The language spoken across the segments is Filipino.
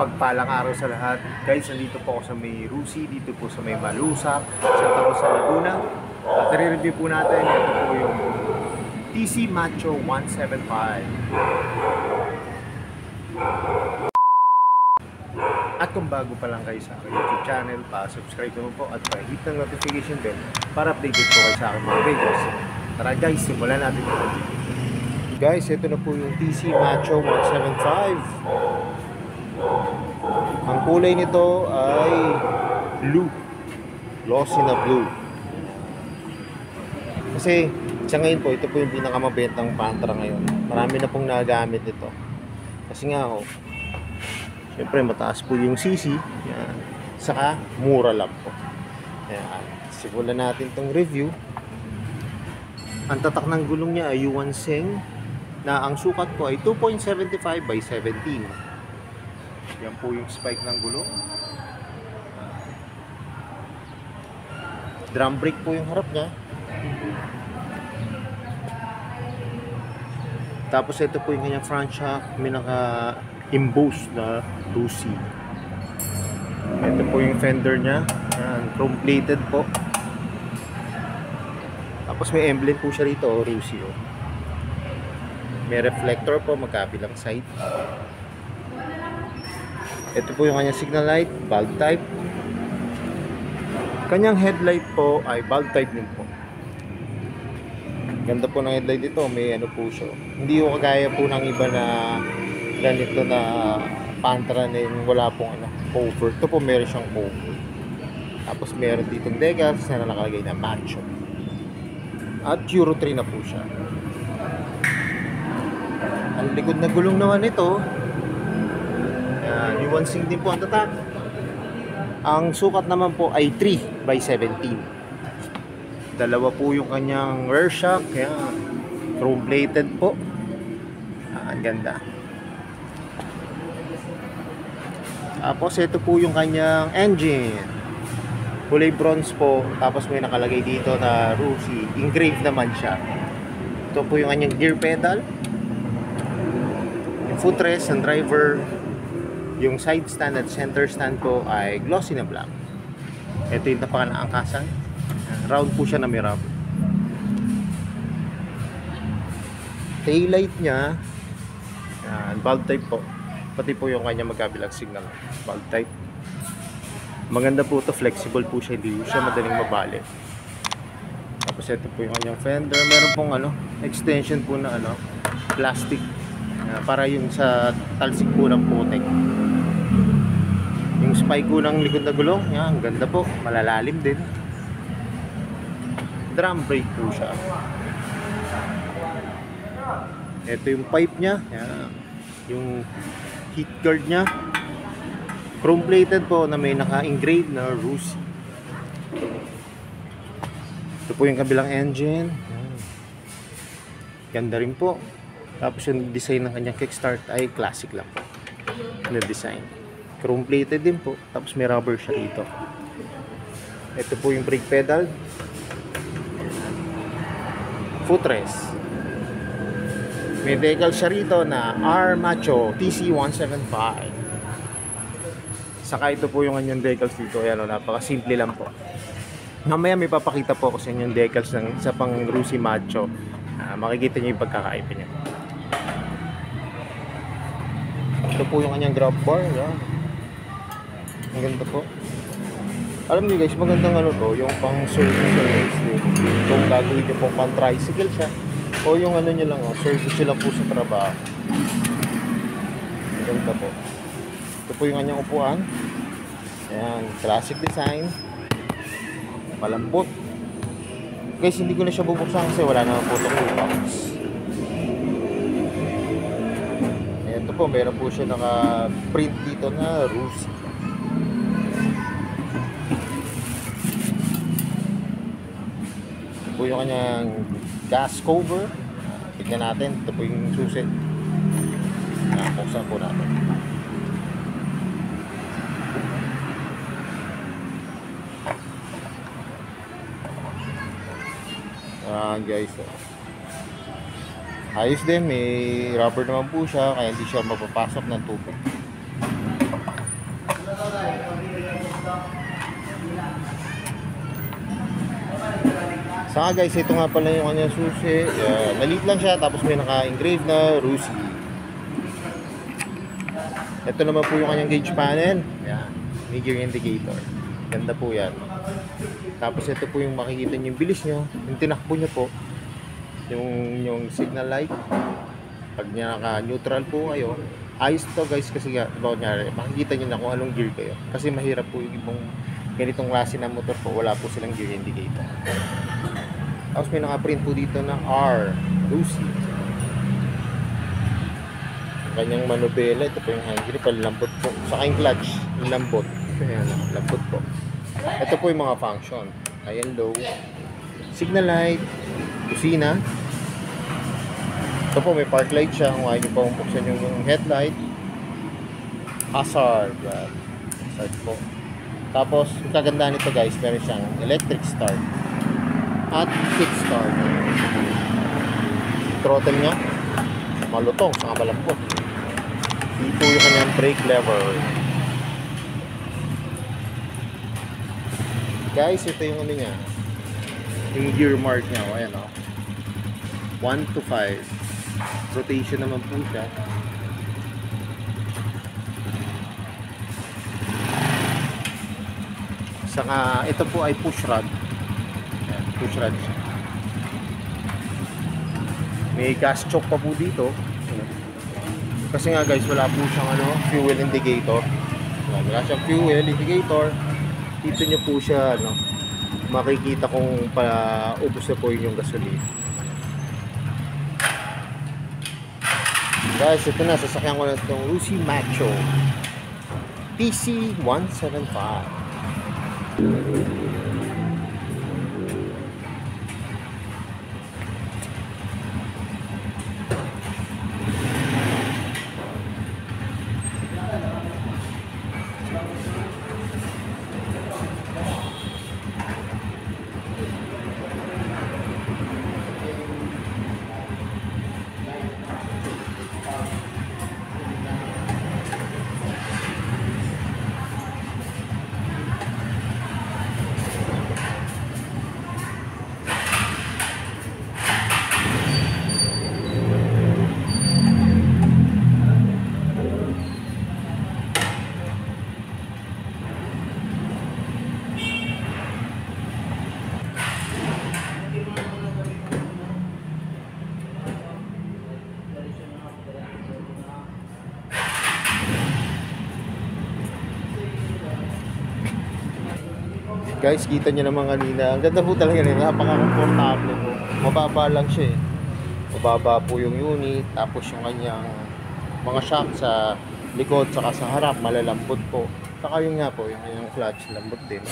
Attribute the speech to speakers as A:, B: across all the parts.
A: Mapagpalang araw sa lahat. Guys, nandito po ako sa may Rusi, dito po sa may Malusak, Santa Rosa, Laguna. At i-review po natin, ito po yung TC Macho 175. At kung bago pa lang kayo sa aking YouTube channel, pa-subscribe naman po at pa-hit ng notification bell para updated po kayo sa aking mga videos. Tara guys, simulan natin ito. Guys, ito na po yung TC Macho 175. Ang kulay nito ay blue, glossy na blue. Kasi sa ngayon po, ito po yung pinakamabentang Pantra ngayon. Marami na pong nagamit ito. Kasi nga syempre mataas po yung CC. Yan. Saka mura lang po. Yan. Simulan natin tong review. Ang tatak ng gulong niya ay Yuan Seng, na ang sukat po ay 2.75 by 17. Yan po yung spike ng gulong. Drum brake po yung harap niya. Tapos ito po yung kanyang front shock. May naka-emboss na 2C. Ito po yung fender niya. Yan, chrome plated po. Tapos may emblem po siya rito, Rusi. May reflector po magkabilang side. Ito po yung kanyang signal light, bulb type. Kanyang headlight po ay bulb type din po. Ganda po ng headlight dito, may ano po siya. Hindi ko kagaya po ng iba na ganito na Pantra na yung wala pong cover. Ito po meron siyang cover. Tapos meron ditong decals na nakalagay na Macho. At Euro 3 na po siya. Ang likod na gulong naman ito, Yuan Seng din po ang tatak. Ang sukat naman po ay 3 by 17. Dalawa po yung kanyang rear shock. Yan. Chrome plated po. Ang ganda. Tapos ito po yung kanyang engine. Kulay bronze po. Tapos may nakalagay dito na Rusi. Engraved naman siya. Ito po yung kanyang gear pedal. Yung footrest ng driver. Yung side stand at center stand po ay glossy na black. Ito yung napaka-naangkasan. Round po siya na may rubber. Taillight niya, bulb type po. Pati po yung kanya magkabilang signal. Bulb type. Maganda po ito, flexible po siya. Hindi siya madaling mabali. Tapos ito po yung kanyang fender. Meron pong extension po na plastic. Para yung sa talsik po ng putek. Yung spike ko ng likod na gulong, yan, ganda po, malalalim din. Drum brake po siya. Ito yung pipe niya, yan. Yung heat guard niya, chrome plated po na may naka-engrave na Rusi. Ito po yung kabilang engine, yan. Ganda rin po. Tapos yung design ng kanyang kickstart ay classic lang po na design. Chrome plated din po. Tapos may rubber siya dito. Ito po yung brake pedal. Footrest. May decal siya rito na R Macho TC 175. Saka ito po yung kanyang decals dito. Ayan, napaka-simple lang po. Mamaya may papakita po ako sa inyo yung decals ng isa pang Rusi Macho. Makikita nyo yung pagkakaiba niya. Ito po yung kanyang grab bar. Yan. Ang ganda po. Alam niyo guys, magandang to, yung pang service din. Kung gagawin nyo pong pang tricycle siya, o yung nyo lang, service nyo lang po sa trabaho. Ang ganda po. Ito po yung kanyang upuan. Ayan, classic design. Malambot. Guys, hindi ko na siya bubuksan kasi wala naman po itong box. Ito po, meron po siya naka-print dito na Rusi. Ito po yung kanyang gas cover. Tignan natin. Ito po yung susi. Nakapuksan po natin. Guys, ayos din, may rubber naman po siya kaya hindi siya mapapasok ng tubig. Saka guys, ito nga pala yung kanyang susi. Maliit lang siya, tapos may naka-engrave na Rusi. Ito naman po yung kanyang gauge panel. Yan, may gear indicator. Ganda po yan. Tapos ito po yung makikita nyo yung bilis nyo. Yung tinakbo nyo po. Yung signal light. Pag naka-neutral po kayo, ayos to guys kasi nga, makikita nyo na kung anong gear kayo. Kasi mahirap po yung ibang ganitong klase ng motor po, wala po silang gear indicator. Tapos may naka-print po dito ng R, Rusi. Kanyang manubela, ito po yung hand grip, lambot po. Saka yung clutch, lambot. Ayan, lambot po. Ito po yung mga function. High and low, signal light, kusina. Ito po may park light siya, kung ayaw nyo pa buksan yung headlight. Hazard, hazard po. Tapos, yung kagandahan nito guys, meron siyang electric start at kick start. Throttle nya, malutong, saka malambot. Dito yung kanyang brake lever. Guys, ito yung ano niya, yung gear mark nya. Ayan o, 1 to 5. Rotation naman po siya. Saka ito po ay push rod. Ayan, push rod siya. May gas choke pa po dito. Kasi nga guys, wala po siyang fuel indicator. Wala siyang fuel indicator. Dito nyo po siya makikita kung paubos na po yung gasolina. Guys, ito na, sasakyan ko na itong Rusi Macho TC175. Guys, kita nyo naman kanina. Ang ganda po talaga nila. Napaka-comfortable po. Mababa lang siya eh. Mababa po yung unit. Tapos yung kanyang mga shock sa likod saka sa harap, malalambot po. Saka yung nga po, yung kanyang clutch, lambot din.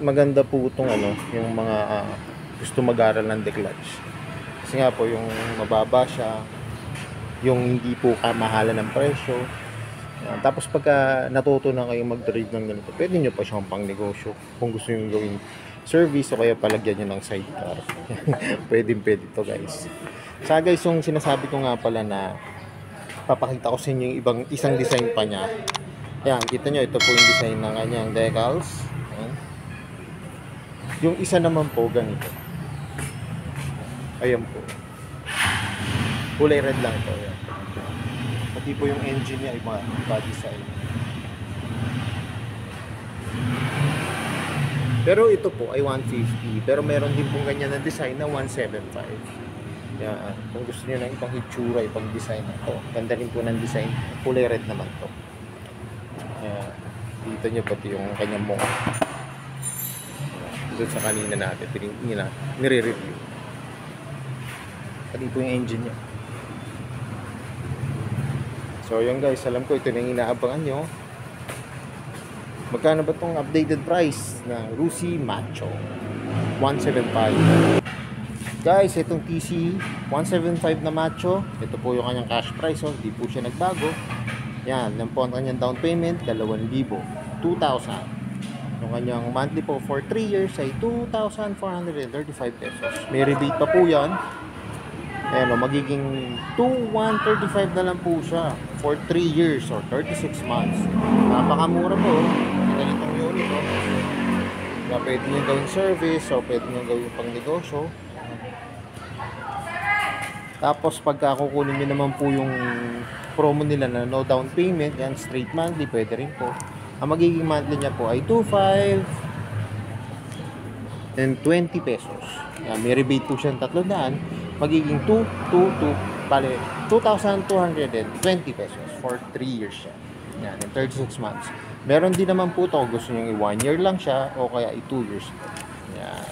A: Maganda po itong yung mga gusto mag-aral ng declutch. Kasi nga po, yung mababa siya, yung hindi po kamahalan ng presyo. Tapos pagka natuto na kayo mag-drive ng ganito, pwede nyo pa siyang pang negosyo kung gusto nyo gawing service o kaya palagyan nyo ng sidecar. pwede to guys. Sa guys, yung sinasabi ko nga pala na papakita ko sa inyo yung isang design pa niya. Ayan, kita nyo, ito po yung design ng kanyang decals. Ayan. Yung isa naman po ganito. Ayan po, kulay red lang ito. Ayan. Pati po yung engine niya, iba design. Pero ito po ay 150. Pero meron din pong ganyan na design na 175. Yan. Kung gusto niyo ng ibang hitsura, ibang design ito. Ganda rin po ng design. Kulay red naman to. Yan. Dito nyo pati yung kanyang mukha. Doon sa kanina natin, nire-review. Pati po yung engine niya. So yun guys, alam ko ito na yung inaabangan nyo. Magkano ba itong updated price ng Rusi Macho 175? Guys, itong TC 175 na Macho, ito po yung kanyang cash price. Hindi po siya nagbago. Yan, lang po ang kanyang down payment 2,000, 2,000. Yung kanyang monthly po for 3 years ay 2,435 pesos. May rebate pa po yan. Ayan, magiging 2,135 na lang po siya for 3 years or 36 months. Napakamura po. Ganitong unit, na pwede nyo gawing service o pwede nyo gawing pang negosyo. Tapos pagka kukunin nyo naman po yung promo nila na no down payment, yan straight monthly, pwede rin po. Ang magiging monthly niya po ay 2,500 and 20 pesos. Yan, may rebate po siyang 300, magiging 2,220 pesos for 3 years siya. Yan, in 36 months. Meron din naman po ito kung gusto nyo i-1 year lang siya o kaya i-2 years. Yan.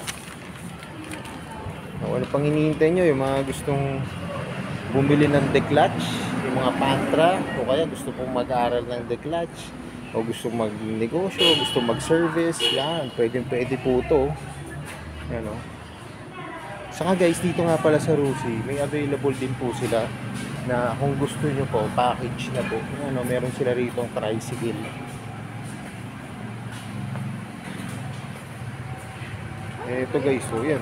A: Ano pang hinihintay nyo? Yung mga gustong bumili ng declutch, yung mga pantra, o kaya gusto pong mag-aaral ng declutch, o gusto mag-negosyo, gusto mag-service, yan, pwede po ito. Yan, o. Saka guys, dito nga pala sa Rusi, may available din po sila na kung gusto nyo po, package na po. Ano, meron sila rito ang tricycle. Ito guys, so yan.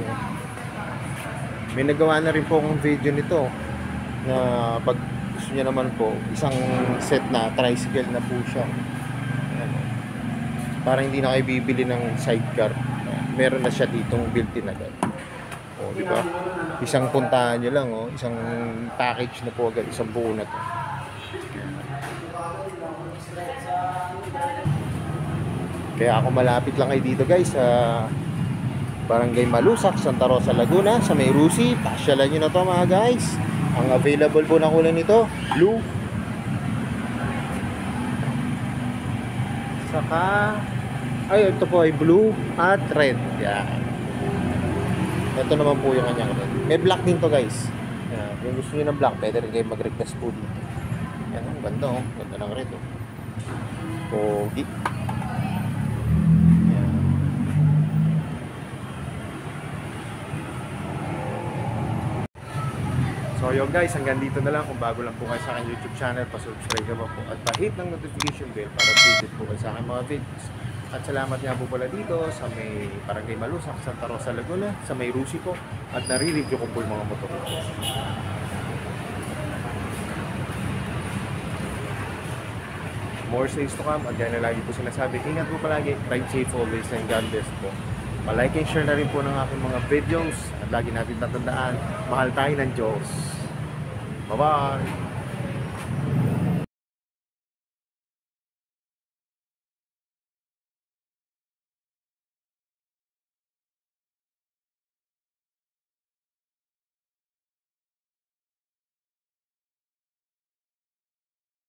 A: May nagawa na rin po akong video nito na pag gusto niya naman po, isang set na tricycle na po siya. Ayan. Para hindi na kayo bibili ng sidecar. Meron na siya ditong built-in agad. O, di ba? Isang puntahan nyo lang, oh. Isang package na po agad, isang buo na to. Kaya ako malapit lang kayo dito guys sa Barangay Malusak, Santa Rosa, Laguna, sa May Rusi. Pasyalan nyo na to mga guys. Ang available po na kulay nito, blue. Saka, ay, ito po ay blue at red. Yan. Ito naman po yung kanyang red. May black din to guys. Yan. Kung gusto nyo ng black, pwede rin kayo mag-request po dito. Yan, ang ganda oh. Ganda ng red oh. Pogi. So yun guys, hanggang dito na lang. Kung bago lang po kayo sa aking YouTube channel, pa-subscribe na po at pa-hit ng notification bell para updated po kayo sa aking mga videos. At salamat nga po pala dito sa may Barangay Malusak, Santa Rosa, Laguna, sa may Rusi po, at nare-review ko po yung mga motor ko. More says to come, at yan na lagi po sinasabi. Ingat po palagi, ride safe always, and God bless po. Malike and share na rin po ng aking mga videos. At lagi natin tatandaan, mahal tayo ng Diyos. Bye-bye!